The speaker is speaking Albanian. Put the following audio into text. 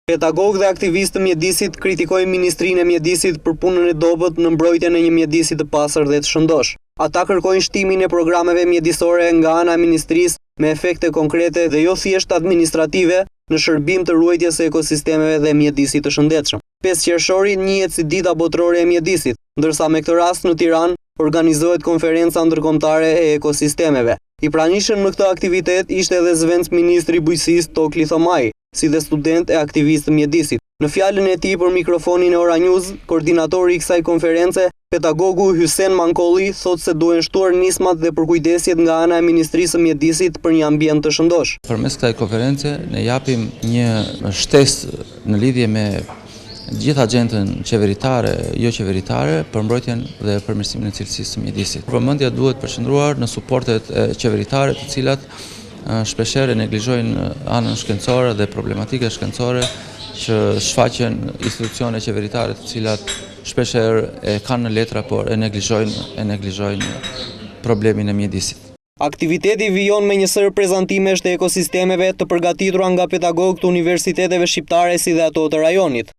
Pedagog dhe aktivist të mjedisit kritikojnë Ministrinë e Mjedisit për punën e dobët në mbrojtjen e një mjedisi të pastër dhe të shëndosh. Ata kërkojnë shtimin e programeve mjedisore nga ana e Ministrisë me efekte konkrete dhe jo thjesht administrative në shërbim të ruajtjes së ekosistemeve dhe mjedisit të shëndetshëm. 5 qershori njihet si dita botërore e mjedisit, ndërsa me këtë rast në Tiranë organizohet konferenca ndërkombëtare e ekosistemeve. I pranishëm në këtë aktivitet ishte edhe zëvendës ministri i bujqësisë Tokli Thomai, si dhe student e aktivist të mjedisit. Në fjalën e tij për mikrofonin e Ora News, koordinatori i kësaj konference, pedagogu Hysen Mankolli, thotë se duhen shtuar nismat dhe përkujdesjet nga ana e Ministrisë së Mjedisit për një ambient të shëndosh. Përmes kësaj konference ne japim një shtesë në lidhje me gjithë agjendën qeveritare, jo qeveritare, për mbrojtjen dhe përmirësimin e cilësisë së mjedisit. Vëmendja duhet përqendruar në suportet qeveritare, të cilat shpeshherë neglizhojnë anën shkencore dhe problematike shkencore që shfaqen institucione qeveritare të cilat shpeshherë e kanë në letra, por e neglizhojnë problemin e mjedisit. Aktiviteti vijon me një sër prezantimesh të ekosistemeve të përgatitura nga pedagogë të universiteteve shqiptare si dhe ato të rajonit.